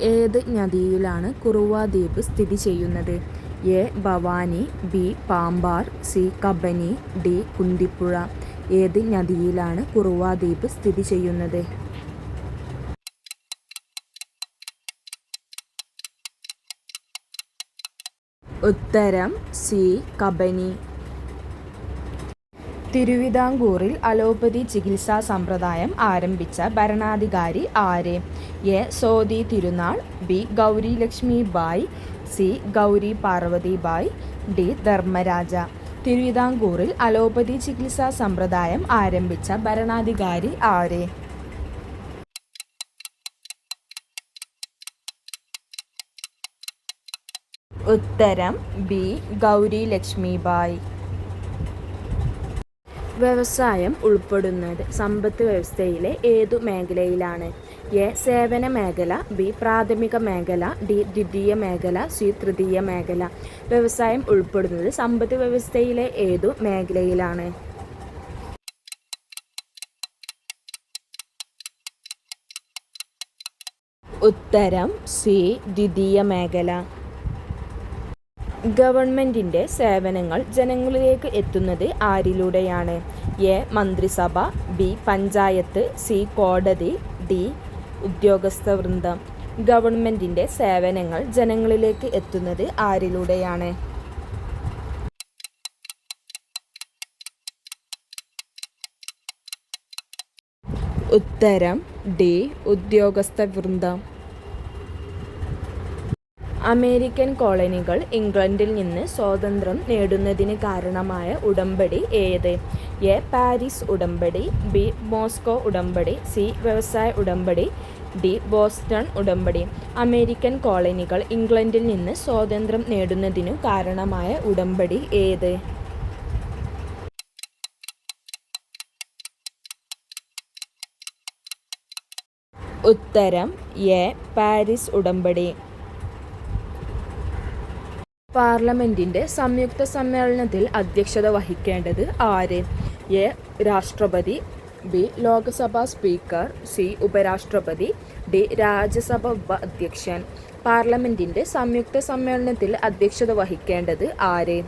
ഏത് നദിയിലാണ് കുറുവ ദ്വീപ് സ്ഥിതി ചെയ്യുന്നത്? A. Bhavani, B. Pambar, C. Kabani, D. Kunthipuzha. ഏത് നദിയിലാണ് കുറുവ ദ്വീപ് സ്ഥിതി ചെയ്യുന്നത്? ഉത്തരം സി. കബനി. തിരുവിതാംകൂറിൽ അലോപ്പതി ചികിത്സാ സമ്പ്രദായം ആരംഭിച്ച ഭരണാധികാരി ആര്? A. Swathi Thirunal, B. Gowri Lakshmi Bai, C. Gowri Parvathi Bai, D. Dharmaraja. തിരുവിതാംകൂറിൽ അലോപ്പതി ചികിത്സാ സമ്പ്രദായം ആരംഭിച്ച ഭരണാധികാരി ആര്? ഉത്തരം ബി. ഗൗരി ലക്ഷ്മി ബായ്. വ്യവസായം ഉൾപ്പെടുന്നത് സമ്പദ് വ്യവസ്ഥയിലെ ഏതു മേഖലയിലാണ്? എ. സേവന മേഖല, ബി. പ്രാഥമിക മേഖല, ഡി. ദ്വിതീയ മേഖല, സി. തൃതീയ മേഖല. വ്യവസായം ഉൾപ്പെടുന്നത് സമ്പദ് വ്യവസ്ഥയിലെ ഏതു മേഖലയിലാണ്? ഉത്തരം സി. ദ്വിതീയ മേഖല. ഗവൺമെന്റിന്റെ സേവനങ്ങൾ ജനങ്ങളിലേക്ക് എത്തുന്നത് ആരിലൂടെയാണ്? എ. മന്ത്രിസഭ, ബി. പഞ്ചായത്ത്, സി. കോടതി, ഡി. ഉദ്യോഗസ്ഥ വൃന്ദം. ഗവൺമെന്റിന്റെ സേവനങ്ങൾ ജനങ്ങളിലേക്ക് എത്തുന്നത് ആരിലൂടെയാണ്? ഉത്തരം ഡി. ഉദ്യോഗസ്ഥ വൃന്ദം. അമേരിക്കൻ കോളനികൾ ഇംഗ്ലണ്ടിൽ നിന്ന് സ്വാതന്ത്ര്യം നേടുന്നതിന് കാരണമായ ഉടമ്പടി ഏത്? എ. പാരീസ് ഉടമ്പടി, ബി. മോസ്കോ ഉടമ്പടി, സി. വ്യവസായ ഉടമ്പടി, ഡി. ബോസ്റ്റൺ ഉടമ്പടി. അമേരിക്കൻ കോളനികൾ ഇംഗ്ലണ്ടിൽ നിന്ന് സ്വാതന്ത്ര്യം നേടുന്നതിനു കാരണമായ ഉടമ്പടി ഏത്? ഉത്തരം എ. പാരീസ് ഉടമ്പടി. പാർലമെന്റിന്റെ സംയുക്ത സമ്മേളനത്തിൽ അധ്യക്ഷത വഹിക്കേണ്ടത് ആര്? എ. രാഷ്ട്രപതി, ബി. Lok Sabha speaker, C. ഉപരാഷ്ട്രപതി, ഡി. രാജ്യസഭ ഉപാധ്യക്ഷൻ. പാർലമെന്റിന്റെ സംയുക്ത സമ്മേളനത്തിൽ അധ്യക്ഷത വഹിക്കേണ്ടത് ആര്?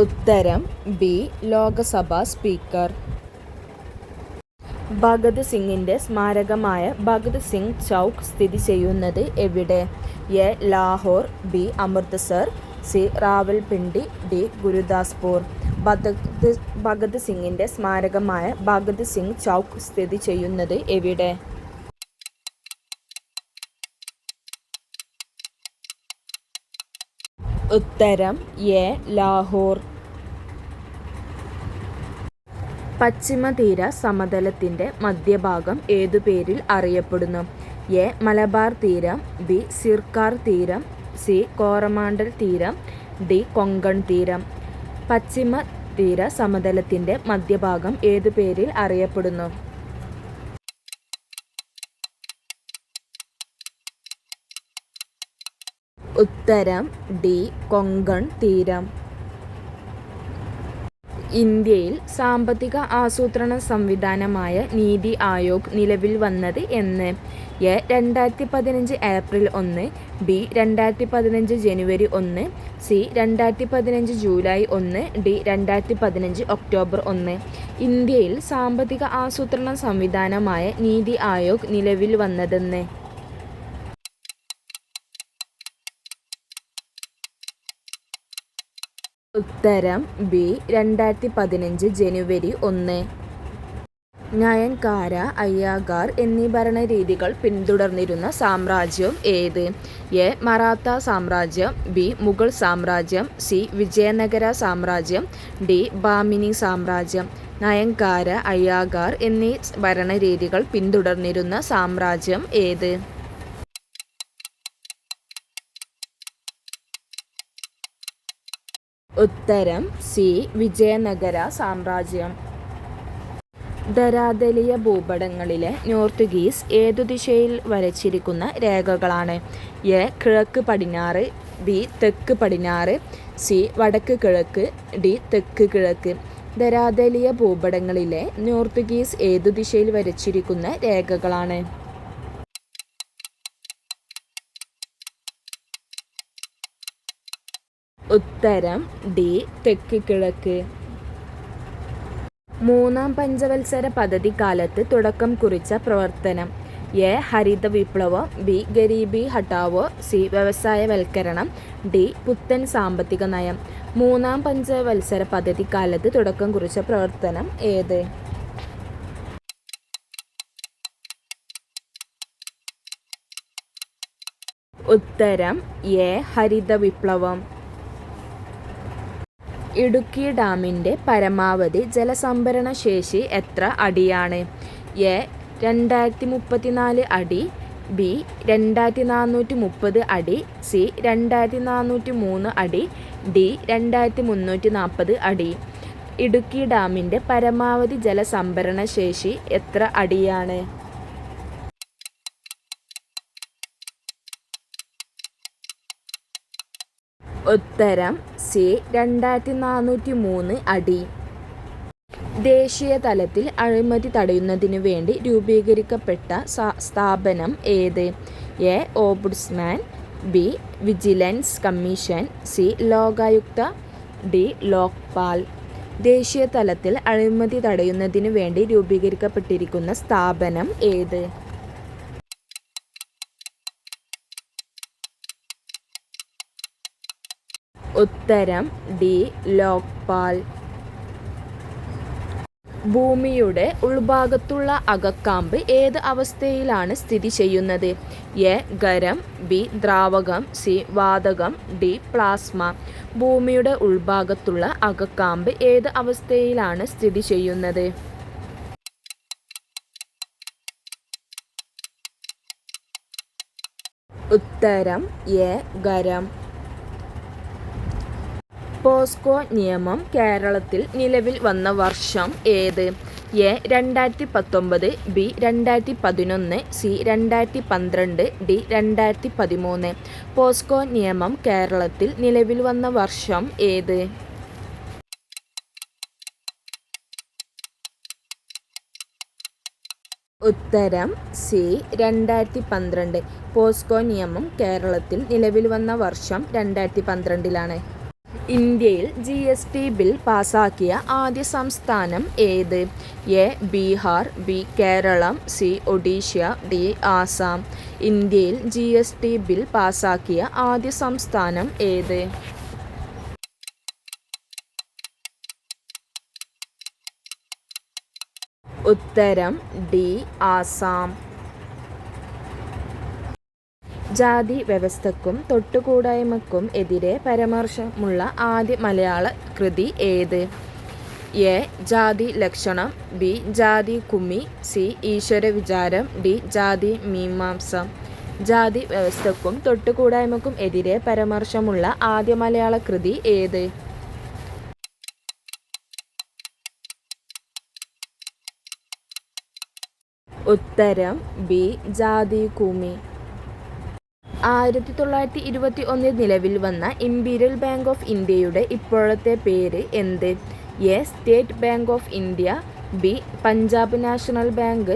ഉത്തരം ബി. ലോക്സഭാ സ്പീക്കർ. ഭഗത് സിംഗിന്റെ സ്മാരകമായ ഭഗത് സിംഗ് ചൗക്ക് സ്ഥിതി ചെയ്യുന്നത് എവിടെ? A. Lahore, B. Amritsar, C. Rawalpindi, D. Gurdaspur. Bhagat സിംഗിന്റെ സ്മാരകമായ ഭഗത് സിംഗ് ചൗക്ക് സ്ഥിതി ചെയ്യുന്നത് എവിടെ? ഉത്തരം എ. ലാഹോർ. പശ്ചിമതീര സമതലത്തിന്റെ മധ്യഭാഗം ഏതു പേരിൽ അറിയപ്പെടുന്നു? എ. മലബാർ തീരം, ബി. സിർക്കാർ തീരം, സി. കോറമാണ്ടൽ തീരം, ഡി. കൊങ്കൺ തീരം. പശ്ചിമതീര സമതലത്തിന്റെ മധ്യഭാഗം ഏതു പേരിൽ അറിയപ്പെടുന്നു? ഉത്തരം ഡി. കൊങ്കൺ തീരം. ഇന്ത്യയിൽ സാമ്പത്തിക ആസൂത്രണ സംവിധാനമായ നീതി ആയോഗ് നിലവിൽ വന്നത് എന്ന്? A. 2015 April 1, B. 2015 January 1, C. 2015 July 1, D. 2015 October 1. ഇന്ത്യയിൽ സാമ്പത്തിക ആസൂത്രണ സംവിധാനമായ നീതി ആയോഗ് നിലവിൽ വന്നതെന്ന്? ഉത്തരം ബി. 2015 ജനുവരി 1. നയൻകാര, അയ്യഗാർ എന്നീ ഭരണരീതികൾ പിന്തുടർന്നിരുന്ന സാമ്രാജ്യം ഏത്? എ. മറാത്ത സാമ്രാജ്യം, ബി. മുഗൾ സാമ്രാജ്യം, സി. വിജയനഗര സാമ്രാജ്യം, ഡി. ബാമിനി സാമ്രാജ്യം. നയൻകാര, അയ്യഗാർ എന്നീ ഭരണരീതികൾ പിന്തുടർന്നിരുന്ന സാമ്രാജ്യം ഏത്? ഉത്തരം സി. വിജയനഗര സാമ്രാജ്യം. ധരാതലീയ ഭൂപടങ്ങളിലെ നോർത്ത് ഗീസ് ഏതു ദിശയിൽ വരച്ചിരിക്കുന്ന രേഖകളാണ്? എ. കിഴക്ക് പടിഞ്ഞാറ്, ബി. തെക്ക് പടിഞ്ഞാറ്, സി. വടക്ക് കിഴക്ക്, ഡി. തെക്ക് കിഴക്ക്. ധരാതലീയ ഭൂപടങ്ങളിലെ നോർത്തുഗീസ് ഏതു ദിശയിൽ വരച്ചിരിക്കുന്ന രേഖകളാണ്? ഉത്തരം ഡി തെക്ക് കിഴക്ക്. മൂന്നാം പഞ്ചവത്സര പദ്ധതി കാലത്ത് തുടക്കം കുറിച്ച പ്രവർത്തനം? എ ഹരിത വിപ്ലവം, ബി ഗരീബി ഹഠാവോ, സി വ്യവസായവൽക്കരണം, ഡി പുത്തൻ സാമ്പത്തിക നയം. മൂന്നാം പഞ്ചവത്സര പദ്ധതി കാലത്ത് തുടക്കം കുറിച്ച പ്രവർത്തനം ഏത്? ഉത്തരം എ ഹരിത വിപ്ലവം. ഇടുക്കി ഡാമിൻ്റെ പരമാവധി ജലസംഭരണ ശേഷി എത്ര അടിയാണ്? എ 2034 അടി, ബി 2430 അടി, സി 2403 അടി, ഡി 2340 അടി. ഇടുക്കി ഡാമിൻ്റെ പരമാവധി ജലസംഭരണ ശേഷി എത്ര അടിയാണ്? ഉത്തരം സി 2403 അടി. ദേശീയ തലത്തിൽ അഴിമതി തടയുന്നതിനു വേണ്ടി രൂപീകരിക്കപ്പെട്ട സ്ഥാപനം ഏത്? A ombudsman, B vigilance commission, C Lokayukta, D Lokpal. ദേശീയ തലത്തിൽ അഴിമതി തടയുന്നതിനു വേണ്ടി രൂപീകരിക്കപ്പെട്ടിരിക്കുന്ന സ്ഥാപനം ഏത്? ഉത്തരം ഡി ലോക്പാൽ. ഭൂമിയുടെ ഉൾഭാഗത്തുള്ള അകക്കാമ്പ് ഏത് അവസ്ഥയിലാണ് സ്ഥിതി ചെയ്യുന്നത്? എ ഖരം, ബി ദ്രാവകം, സി വാതകം, ഡി പ്ലാസ്മ. ഭൂമിയുടെ ഉൾഭാഗത്തുള്ള അകക്കാമ്പ് ഏത് അവസ്ഥയിലാണ് സ്ഥിതി ചെയ്യുന്നത്? ഉത്തരം എ ഖരം. പോസ്കോ നിയമം കേരളത്തിൽ നിലവിൽ വന്ന വർഷം ഏത്? A 2019, B 2011, C 2012, D 2013. POCSO നിയമം കേരളത്തിൽ നിലവിൽ വന്ന വർഷം ഏത്? ഉത്തരം സി 2012. പോസ്കോ നിയമം കേരളത്തിൽ നിലവിൽ വന്ന വർഷം 2012-ലാണ്. ഇന്ത്യയിൽ GST ബിൽ പാസാക്കിയ ആദ്യ സംസ്ഥാനം ഏത്? A Bihar, B Keralam, C Odisha, D Assam. ഇന്ത്യയിൽ GST ബിൽ പാസാക്കിയ ആദ്യ സംസ്ഥാനം ഏത്? ഉത്തരം ഡി ആസാം. ജാതി വ്യവസ്ഥക്കും തൊട്ടുകൂടായ്മക്കും എതിരെ പരാമർശമുള്ള ആദ്യ മലയാള കൃതി ഏത്? എ ജാതി ലക്ഷണം, ബി ജാതി കുമ്മി, സി ഈശ്വര വിചാരം, ഡി ജാതി മീമാംസ. ജാതി വ്യവസ്ഥക്കും തൊട്ടുകൂടായ്മക്കും എതിരെ പരാമർശമുള്ള ആദ്യ മലയാള കൃതി ഏത്? ഉത്തരം ബി ജാതി കുമ്മി. 1921 നിലവിൽ വന്ന ഇംപീരിയൽ ബാങ്ക് ഓഫ് ഇന്ത്യയുടെ ഇപ്പോഴത്തെ പേര് എന്ത്? A state bank of India, B Punjab national bank,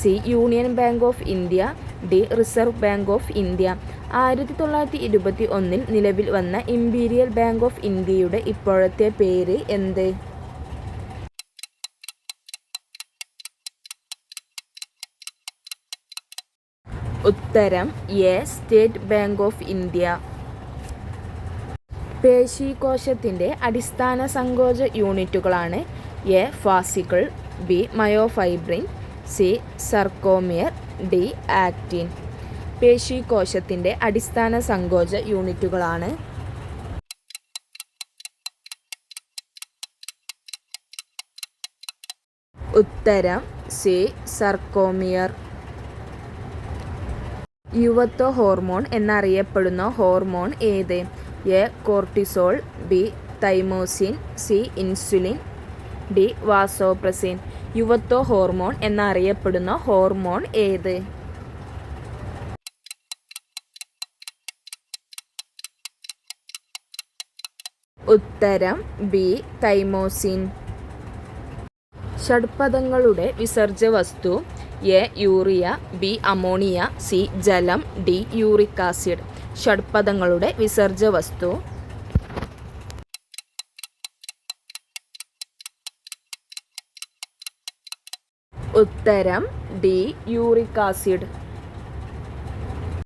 C union bank of India, D reserve bank of India. 1921 നിലവിൽ വന്ന ഇംപീരിയൽ ബാങ്ക് ഓഫ് ഇന്ത്യയുടെ ഇപ്പോഴത്തെ പേര് എന്ത്? ഉത്തരം A state bank of India. പേശീകോശത്തിൻ്റെ അടിസ്ഥാന സങ്കോച യൂണിറ്റുകളാണ് A fascicle, B myofibrin, C sarcomere, D actin. പേശീകോശത്തിൻ്റെ അടിസ്ഥാന സങ്കോച യൂണിറ്റുകളാണ് ഉത്തരം സി സർക്കോമിയർ. യുവത്വ ഹോർമോൺ എന്നറിയപ്പെടുന്ന ഹോർമോൺ ഏത്? A cortisol, B thymosin, C insulin, D vasopressin. യുവത്വ ഹോർമോൺ എന്നറിയപ്പെടുന്ന ഹോർമോൺ ഏത്? ഉത്തരം ബി തൈമോസിൻ. ഷഡ്പദങ്ങളുടെ വിസർജ്യ വസ്തു: A urea, B ammonia, C ജലം, ഡി യൂറിക് ആസിഡ്. ഷഡ്പദങ്ങളുടെ വിസർജ്യ വസ്തു. ഉത്തരം ഡി യൂറിക് ആസിഡ്.